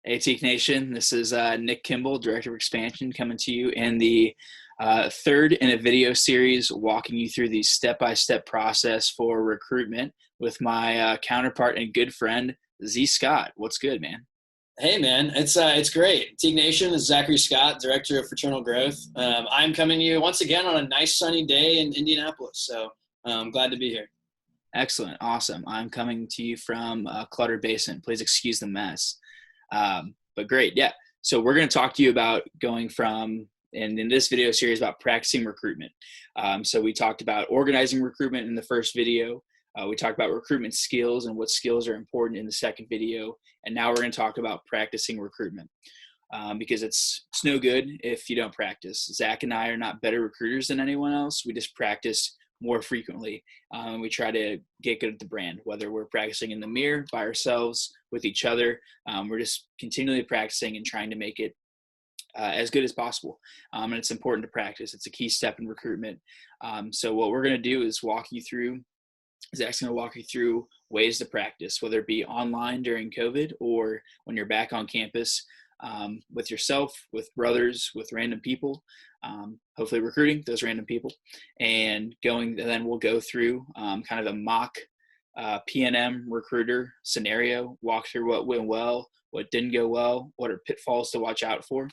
Hey, Teak Nation. This is Nick Kimball, Director of Expansion, coming to you in the third in a video series walking you through the step-by-step process for recruitment with my counterpart and good friend, Z Scott. What's good, man? Hey man, it's great. Teague Nation is Zachary Scott, Director of Fraternal Growth. I'm coming to you once again on a nice sunny day in Indianapolis, so I'm glad to be here. Excellent. Awesome. I'm coming to you from Clutter Basement. Please excuse the mess. But great. Yeah. So we're going to talk to you about going from, and in this video series, about practicing recruitment. So we talked about organizing recruitment in the first video. We talked about recruitment skills and what skills are important in the second video. And now we're going to talk about practicing recruitment because it's no good if you don't practice. Zach and I are not better recruiters than anyone else. We just practice more frequently. We try to get good at the brand, whether we're practicing in the mirror by ourselves, with each other. We're just continually practicing and trying to make it as good as possible. And it's important to practice. It's a key step in recruitment. So what we're going to do is Zach's going to walk you through ways to practice, whether it be online during COVID or when you're back on campus with yourself, with brothers, with random people, hopefully recruiting those random people, and then we'll go through kind of a mock P&M recruiter scenario, walk through what went well, what didn't go well, what are pitfalls to watch out for,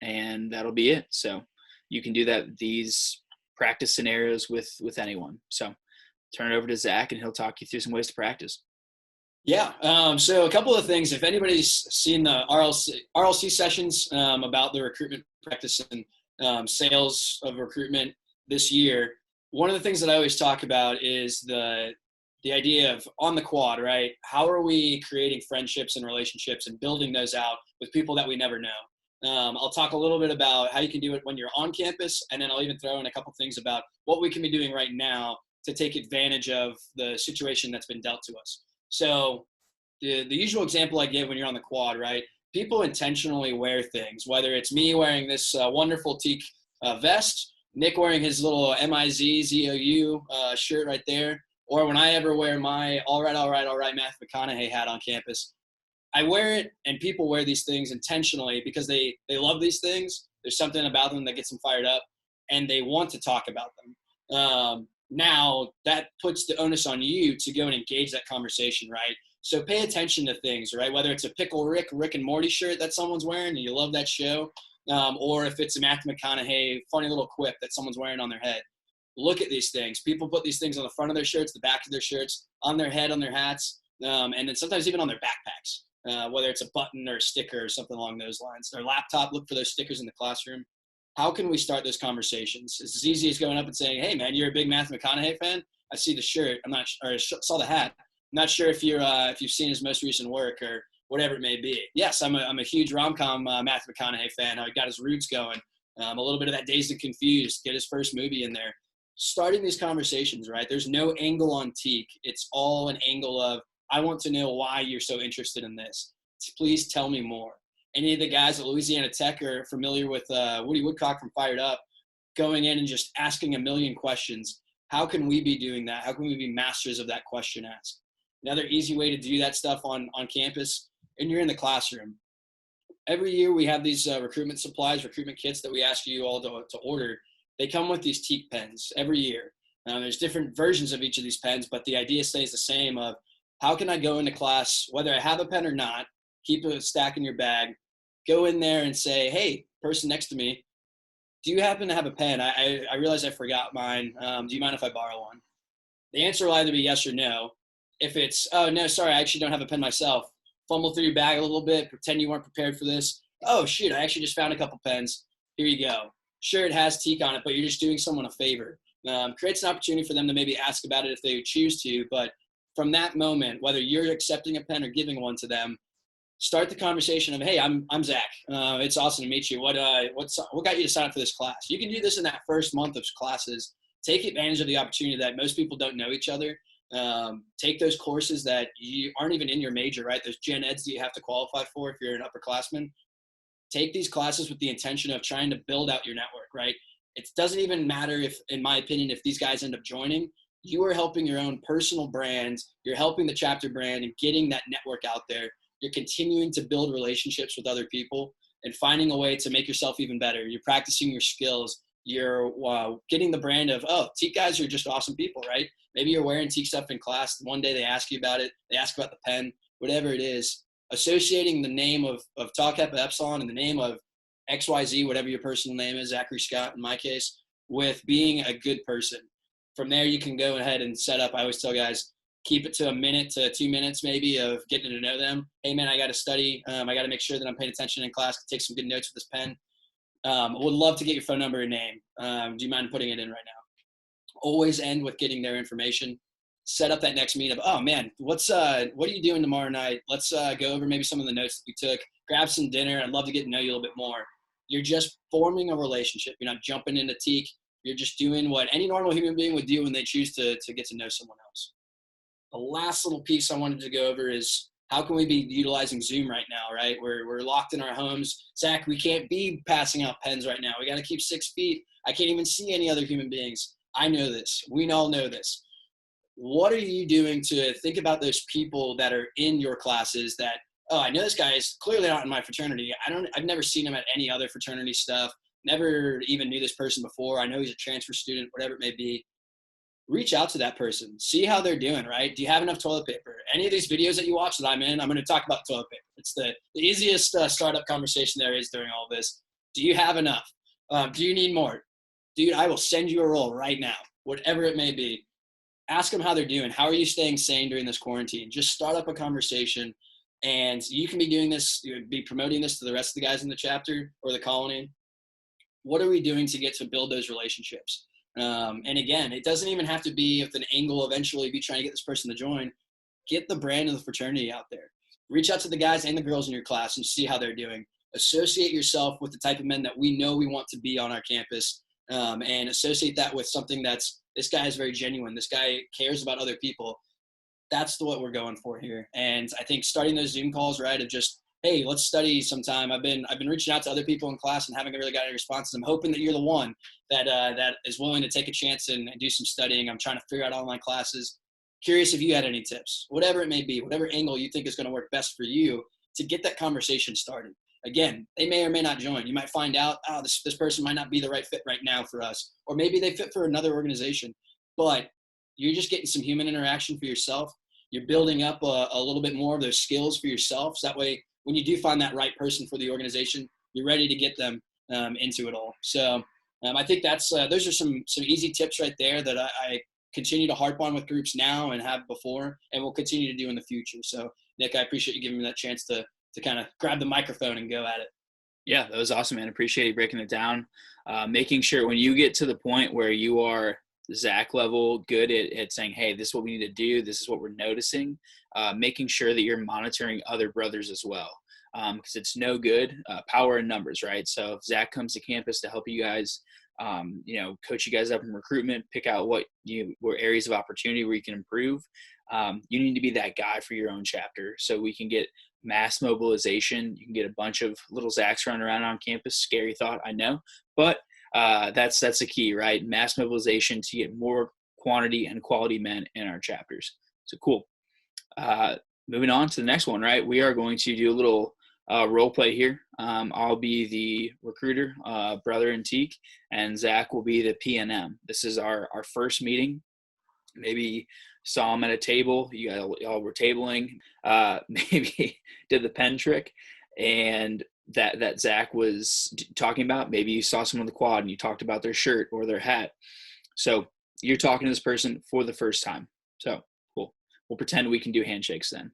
and that'll be it. So you can do these practice scenarios with anyone. So turn it over to Zach and he'll talk you through some ways to practice. Yeah. So a couple of things. If anybody's seen the RLC sessions about the recruitment practice and sales of recruitment this year, one of the things that I always talk about is the idea of on the quad, right? How are we creating friendships and relationships and building those out with people that we never know? I'll talk a little bit about how you can do it when you're on campus, and then I'll even throw in a couple things about what we can be doing right now to take advantage of the situation that's been dealt to us. So the usual example I give when you're on the quad, right? People intentionally wear things, whether it's me wearing this wonderful teak vest, Nick wearing his little MIZ-ZOU shirt right there, or when I ever wear my all right, Matthew McConaughey hat on campus. I wear it, and people wear these things intentionally because they love these things. There's something about them that gets them fired up, and they want to talk about them. Now, that puts the onus on you to go and engage that conversation, right? So pay attention to things, right? Whether it's a Pickle Rick and Morty shirt that someone's wearing and you love that show, or if it's a Matthew McConaughey funny little quip that someone's wearing on their head. Look at these things. People put these things on the front of their shirts, the back of their shirts, on their head, on their hats, and then sometimes even on their backpacks, whether it's a button or a sticker or something along those lines. Their laptop, look for those stickers in the classroom. How can we start those conversations? It's as easy as going up and saying, "Hey, man, you're a big Matthew McConaughey fan. I see the shirt. Saw the hat. I'm not sure if you've seen his most recent work or whatever it may be." Yes, I'm a huge rom-com Matthew McConaughey fan. How he got his roots going. A little bit of that Dazed and Confused. Get his first movie in there. Starting these conversations, right? There's no angle on Teak. It's all an angle of, I want to know why you're so interested in this. Please tell me more. Any of the guys at Louisiana Tech are familiar with Woody Woodcock from Fired Up, going in and just asking a million questions. How can we be doing that? How can we be masters of that question ask? Another easy way to do that stuff on campus, and you're in the classroom. Every year we have these recruitment supplies, recruitment kits that we ask you all to order. They come with these Teak pens every year. There's different versions of each of these pens, but the idea stays the same of how can I go into class, whether I have a pen or not, keep a stack in your bag, go in there and say, "Hey, person next to me, do you happen to have a pen? I realize I forgot mine. Do you mind if I borrow one?" The answer will either be yes or no. If it's, "Oh, no, sorry, I actually don't have a pen myself," fumble through your bag a little bit, pretend you weren't prepared for this. "Oh, shoot, I actually just found a couple pens. Here you go." Sure, it has Teak on it, but you're just doing someone a favor. Creates an opportunity for them to maybe ask about it if they choose to, but from that moment, whether you're accepting a pen or giving one to them, start the conversation of, "Hey, I'm Zach. It's awesome to meet you. What got you to sign up for this class?" You can do this in that first month of classes. Take advantage of the opportunity that most people don't know each other. Take those courses that you aren't even in your major, right? Those gen eds that you have to qualify for if you're an upperclassman. Take these classes with the intention of trying to build out your network, right? It doesn't even matter if, in my opinion, if these guys end up joining. You are helping your own personal brand. You're helping the chapter brand and getting that network out there. You're continuing to build relationships with other people and finding a way to make yourself even better. You're practicing your skills. You're getting the brand of, oh, Teak guys are just awesome people, right? Maybe you're wearing Teak stuff in class. One day they ask you about it. They ask about the pen, whatever it is. Associating the name of Tau Kappa Epsilon and the name of XYZ, whatever your personal name is, Zachary Scott in my case, with being a good person. From there, you can go ahead and set up. I always tell guys, keep it to a minute to 2 minutes maybe of getting to know them. Hey, man, I got to study. I got to make sure that I'm paying attention in class, take some good notes with this pen. Would love to get your phone number and name. Do you mind putting it in right now? Always end with getting their information. Set up that next meetup. Oh man, what are you doing tomorrow night? Let's go over maybe some of the notes that we took. Grab some dinner. I'd love to get to know you a little bit more. You're just forming a relationship. You're not jumping into Teak. You're just doing what any normal human being would do when they choose to get to know someone else. The last little piece I wanted to go over is how can we be utilizing Zoom right now, right? We're locked in our homes. Zach, we can't be passing out pens right now. We got to keep 6 feet. I can't even see any other human beings. I know this. We all know this. What are you doing to think about those people that are in your classes that, oh, I know this guy is clearly not in my fraternity. I've never seen him at any other fraternity stuff. Never even knew this person before. I know he's a transfer student, whatever it may be. Reach out to that person. See how they're doing, right? Do you have enough toilet paper? Any of these videos that you watch that I'm in, I'm going to talk about toilet paper. It's the easiest startup conversation there is during all this. Do you have enough? Do you need more? Dude, I will send you a roll right now, whatever it may be. Ask them how they're doing. How are you staying sane during this quarantine? Just start up a conversation, and you can be doing this, you would be promoting this to the rest of the guys in the chapter or the colony. What are we doing to get to build those relationships? And again, it doesn't even have to be with an angle eventually be trying to get this person to join. Get the brand of the fraternity out there. Reach out to the guys and the girls in your class and see how they're doing. Associate yourself with the type of men that we know we want to be on our campus, and associate that with something that's, this guy is very genuine. This guy cares about other people. That's what we're going for here. And I think starting those Zoom calls, right, of just, hey, let's study sometime. I've been reaching out to other people in class and haven't really got any responses. I'm hoping that you're the one that is willing to take a chance and do some studying. I'm trying to figure out online classes. Curious if you had any tips, whatever it may be, whatever angle you think is going to work best for you to get that conversation started. Again, they may or may not join. You might find out, oh, this person might not be the right fit right now for us. Or maybe they fit for another organization. But you're just getting some human interaction for yourself. You're building up a little bit more of those skills for yourself. So that way, when you do find that right person for the organization, you're ready to get them into it all. So I think that's those are some easy tips right there that I continue to harp on with groups now and have before, and will continue to do in the future. So Nick, I appreciate you giving me that chance to kind of grab the microphone and go at it. Yeah, that was awesome, man. Appreciate you breaking it down. Making sure when you get to the point where you are Zach level good at saying, hey, this is what we need to do, this is what we're noticing, making sure that you're monitoring other brothers as well, because it's no good, power in numbers, right? So if Zach comes to campus to help you guys, coach you guys up in recruitment, pick out what areas of opportunity where you can improve, you need to be that guy for your own chapter so we can get mass mobilization. You can get a bunch of little Zachs running around on campus. Scary thought, I know, but that's the key, right? Mass mobilization to get more quantity and quality men in our chapters. So cool. Moving on to the next one, right? We are going to do a little role play here. I'll be the recruiter, brother in Teak, and Zach will be the PNM. This is our first meeting. Maybe saw him at a table. You all were tabling. Maybe did the pen trick, and that Zach was talking about. Maybe you saw someone on the quad and you talked about their shirt or their hat. So you're talking to this person for the first time. So cool. We'll pretend we can do handshakes then.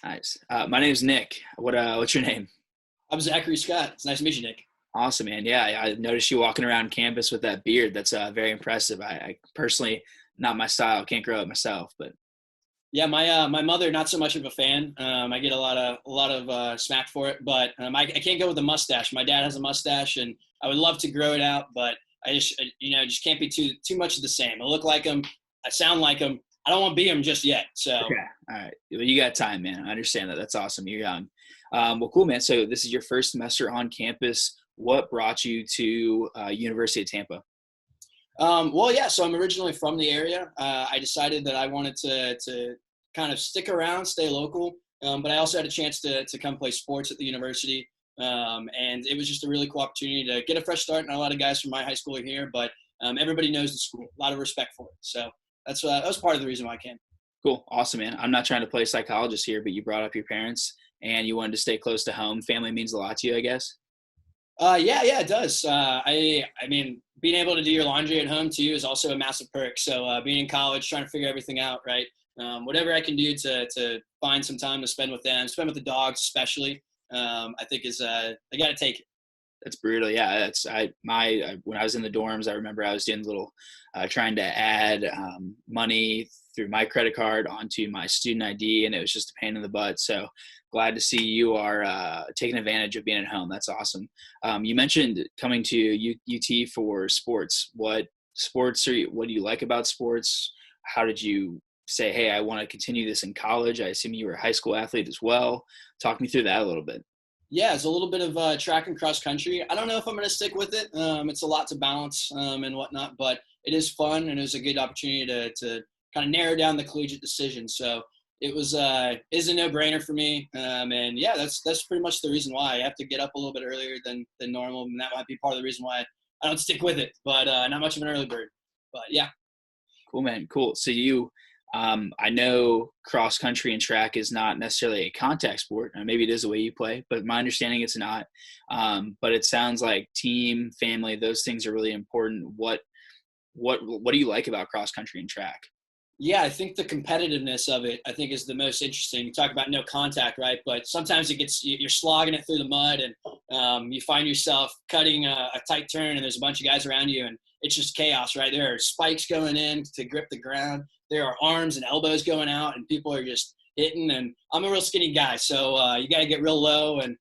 Nice. My name is Nick. What's your name? I'm Zachary Scott. It's nice to meet you, Nick. Awesome, man. Yeah, I noticed you walking around campus with that beard. That's very impressive. I personally, not my style. Can't grow it myself, but yeah, my mother not so much of a fan. I get a lot of smack for it, but I can't go with a mustache. My dad has a mustache, and I would love to grow it out, but I just can't be too much of the same. I look like him. I sound like him. I don't want to be him just yet. So okay, all right. Well, you got time, man. I understand that. That's awesome. You're young. Well, cool, man. So this is your first semester on campus. What brought you to University of Tampa? Well, yeah. So I'm originally from the area. I decided that I wanted to kind of stick around, stay local. But I also had a chance to come play sports at the university. And it was just a really cool opportunity to get a fresh start. Not a lot of guys from my high school are here, but everybody knows the school, a lot of respect for it. So that was part of the reason why I came. Cool. Awesome, man. I'm not trying to play psychologist here, but you brought up your parents and you wanted to stay close to home. Family means a lot to you, I guess. Yeah, it does. I mean, being able to do your laundry at home too is also a massive perk. So being in college, trying to figure everything out, right? Whatever I can do to find some time to spend with them, spend with the dogs, especially, I think is I got to take it. That's brutal. Yeah, when I was in the dorms, I remember I was doing a little trying to add money through my credit card onto my student ID, and it was just a pain in the butt. So glad to see you are taking advantage of being at home. That's awesome. You mentioned coming to UT for sports. What sports what do you like about sports? How did you say, hey, I want to continue this in college? I assume you were a high school athlete as well. Talk me through that a little bit. Yeah, it's a little bit of track and cross country. I don't know if I'm going to stick with it. It's a lot to balance and whatnot, but it is fun and it was a good opportunity to kind of narrow down the collegiate decision. So it is a no-brainer for me. And yeah, that's pretty much the reason why I have to get up a little bit earlier than normal, and that might be part of the reason why I don't stick with it. But not much of an early bird. But yeah. Cool, man. Cool. So I know cross country and track is not necessarily a contact sport. Maybe it is the way you play, but my understanding it's not. But it sounds like team, family, those things are really important. What do you like about cross country and track? Yeah, I think the competitiveness of it, I think, is the most interesting. You talk about no contact, right? But sometimes you're slogging it through the mud, and you find yourself cutting a tight turn, and there's a bunch of guys around you, and it's just chaos, right? There are spikes going in to grip the ground. There are arms and elbows going out, and people are just hitting. And I'm a real skinny guy, so you got to get real low. And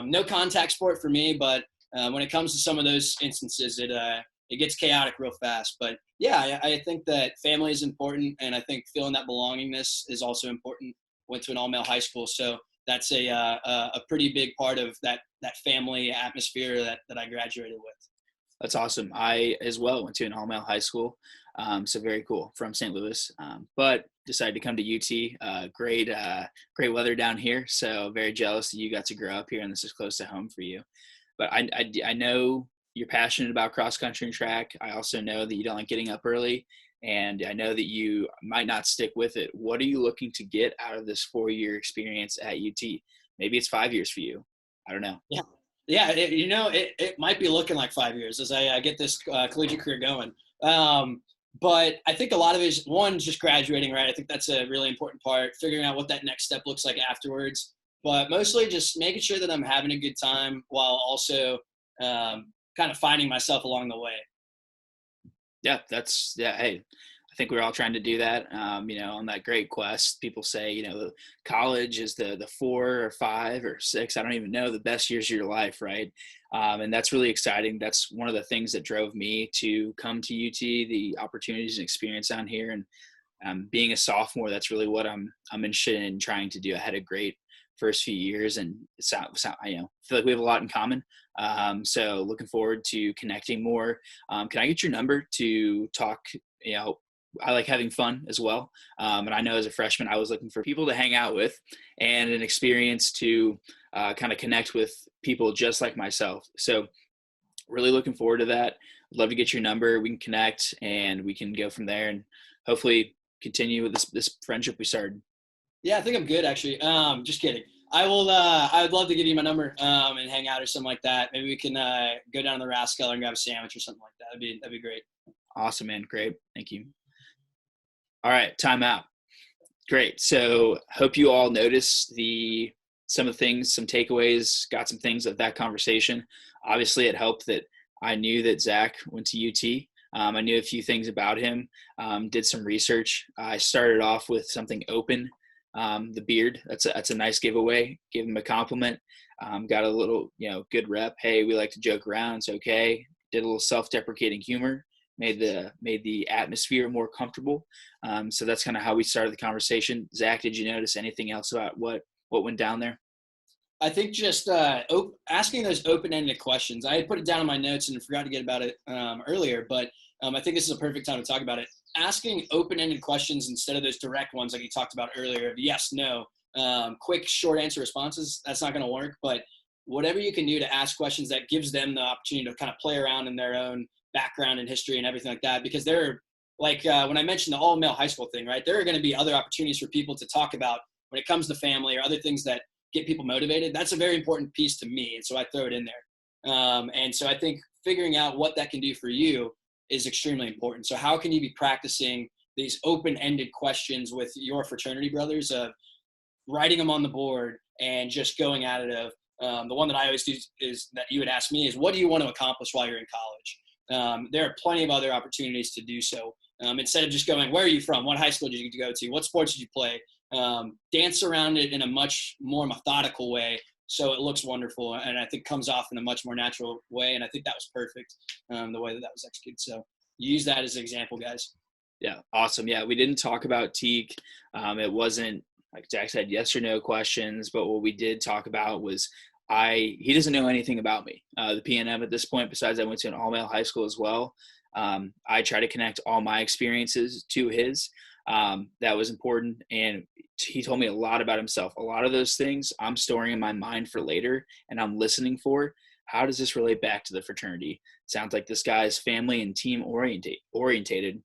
no contact sport for me, but when it comes to some of those instances, it gets chaotic real fast. But yeah, I think that family is important, and I think feeling that belongingness is also important. Went to an all-male high school, so that's a pretty big part of that family atmosphere that I graduated with. That's awesome. I as well went to an all-male high school, so very cool, from St. Louis, but decided to come to UT. Great weather down here, so very jealous that you got to grow up here and this is close to home for you. But I know you're passionate about cross country and track. I also know that you don't like getting up early, and I know that you might not stick with it. What are you looking to get out of this 4-year experience at UT? Maybe it's 5 years for you. I don't know. Yeah, it might be looking like 5 years as I get this collegiate career going. But I think a lot of it is, one, just graduating, right? I think that's a really important part, figuring out what that next step looks like afterwards. But mostly just making sure that I'm having a good time while also kind of finding myself along the way. Yeah, hey, I think we're all trying to do that. On that great quest, people say, college is the 4 or 5 or 6, I don't even know, the best years of your life, right? And that's really exciting. That's one of the things that drove me to come to UT, the opportunities and experience down here. And being a sophomore, that's really what I'm interested in trying to do. I had a great first few years, and I feel like we have a lot in common. So looking forward to connecting more. Can I get your number to talk? I like having fun as well. And I know as a freshman, I was looking for people to hang out with and an experience to kind of connect with people just like myself. So really looking forward to that. I'd love to get your number. We can connect and we can go from there and hopefully continue with this friendship we started. Yeah, I think I'm good, actually. Just kidding. I would love to give you my number and hang out or something like that. Maybe we can go down to the Rascal and grab a sandwich or something like that. That'd be great. Awesome, man. Great. Thank you. All right, time out. Great. So hope you all noticed some of the things, some takeaways, got some things of that conversation. Obviously, it helped that I knew that Zach went to UT. I knew a few things about him, did some research. I started off with something open. The beard, that's a nice giveaway. Give him a compliment. Got a little, good rep. Hey, we like to joke around. It's okay. Did a little self-deprecating humor. Made the atmosphere more comfortable. So that's kind of how we started the conversation. Zach, did you notice anything else about what went down there? I think just asking those open-ended questions. I had put it down in my notes and forgot to get about it earlier, but I think this is a perfect time to talk about it. asking open-ended questions instead of those direct ones like you talked about earlier of yes, no, quick, short answer responses, that's not going to work. But whatever you can do to ask questions that gives them the opportunity to kind of play around in their own background and history and everything like that. Because they're like, when I mentioned the all-male high school thing, right, there are going to be other opportunities for people to talk about when it comes to family or other things that get people motivated. That's a very important piece to me. And so I throw it in there. And so I think figuring out what that can do for you is extremely important. So how can you be practicing these open-ended questions with your fraternity brothers of writing them on the board and just going at it of, the one that I always do is that you would ask me is, what do you want to accomplish while you're in college? There are plenty of other opportunities to do so. Instead of just going, where are you from? What high school did you go to? What sports did you play? Dance around it in a much more methodical way so it looks wonderful, and I think comes off in a much more natural way. And I think that was perfect, the way that was executed. So use that as an example, guys. Yeah, awesome. Yeah, we didn't talk about Teak. It wasn't, like Jack said, yes or no questions, but what we did talk about was he doesn't know anything about me, the PNM at this point, besides I went to an all-male high school as well. I try to connect all my experiences to his. That was important. And he told me a lot about himself. A lot of those things I'm storing in my mind for later, and I'm listening for, how does this relate back to the fraternity? Sounds like this guy is family and team orientated.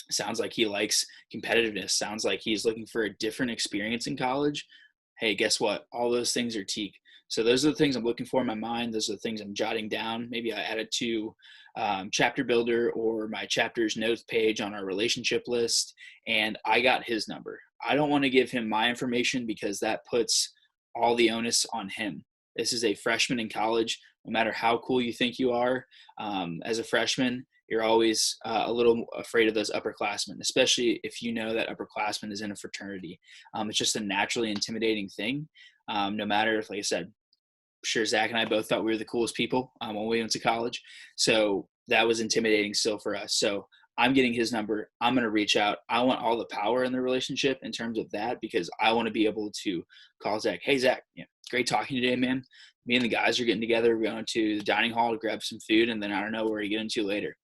Sounds like he likes competitiveness. Sounds like he's looking for a different experience in college. Hey, guess what? All those things are Teak. So those are the things I'm looking for in my mind. Those are the things I'm jotting down. Maybe I add it to chapter builder or my chapter's notes page on our relationship list. And I got his number. I don't want to give him my information because that puts all the onus on him. This is a freshman in college. No matter how cool you think you are, as a freshman, you're always a little afraid of those upperclassmen, especially if you know that upperclassman is in a fraternity. It's just a naturally intimidating thing. No matter if, like I said, sure, Zach and I both thought we were the coolest people when we went to college. So that was intimidating still for us. So I'm getting his number. I'm going to reach out. I want all the power in the relationship in terms of that, because I want to be able to call Zach. Hey, Zach, great talking today, man. Me and the guys are getting together. We're going to the dining hall to grab some food, and then I don't know where to get into later.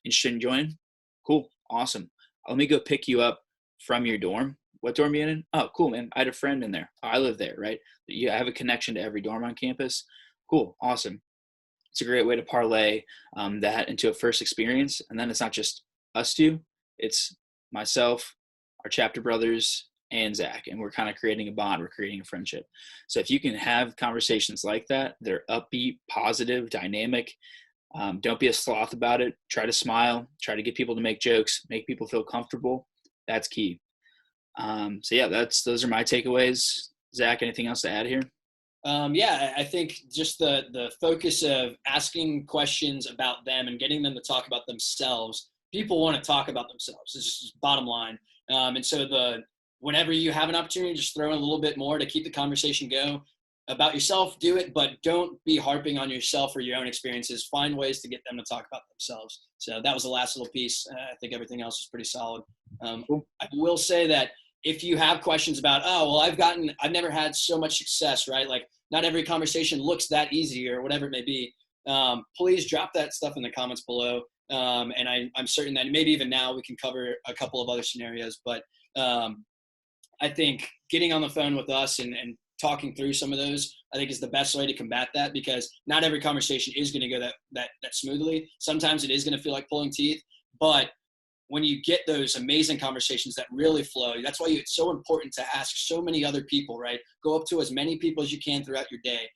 Interested in joining? Cool. Awesome. Let me go pick you up from your dorm. What dorm are you in? Oh, cool, man. I had a friend in there. Oh, I live there, right? I have a connection to every dorm on campus. Cool. Awesome. It's a great way to parlay that into a first experience. And then it's not just us two. It's myself, our chapter brothers, and Zach. And we're kind of creating a bond. We're creating a friendship. So if you can have conversations like that, they're upbeat, positive, dynamic. Don't be a sloth about it. Try to smile. Try to get people to make jokes. Make people feel comfortable. That's key. So yeah, those are my takeaways. Zach, anything else to add here? Yeah, I think just the focus of asking questions about them and getting them to talk about themselves. People want to talk about themselves. It's just bottom line. And so whenever you have an opportunity, just throw in a little bit more to keep the conversation go about yourself. Do it, but don't be harping on yourself or your own experiences. Find ways to get them to talk about themselves. So that was the last little piece. I think everything else is pretty solid. Cool. I will say that if you have questions about, oh, well, I've never had so much success, right? Like not every conversation looks that easy or whatever it may be. Please drop that stuff in the comments below. And I'm certain that maybe even now we can cover a couple of other scenarios, but I think getting on the phone with us and talking through some of those, I think is the best way to combat that, because not every conversation is going to go that smoothly. Sometimes it is going to feel like pulling teeth, but when you get those amazing conversations that really flow, that's why it's so important to ask so many other people, right? Go up to as many people as you can throughout your day.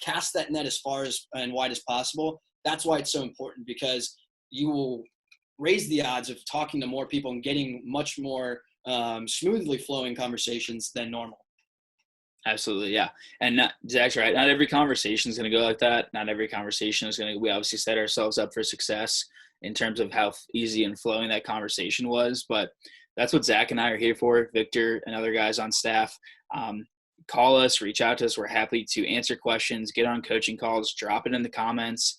Cast that net as far as and wide as possible. That's why it's so important, because you will raise the odds of talking to more people and getting much more smoothly flowing conversations than normal. Absolutely. Yeah. And Zach's right. Not every conversation is going to go like that. Not every conversation is going to, we obviously set ourselves up for success in terms of how easy and flowing that conversation was. But that's what Zach and I are here for. Victor and other guys on staff. Call us, reach out to us. We're happy to answer questions, get on coaching calls, drop it in the comments,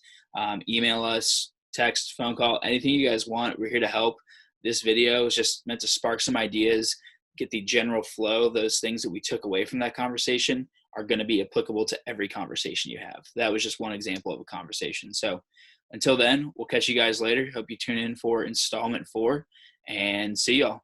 email us, text, phone call, anything you guys want. We're here to help. This video is just meant to spark some ideas, get the general flow. Those things that we took away from that conversation are going to be applicable to every conversation you have. That was just one example of a conversation. So until then, we'll catch you guys later. Hope you tune in for installment 4, and see y'all.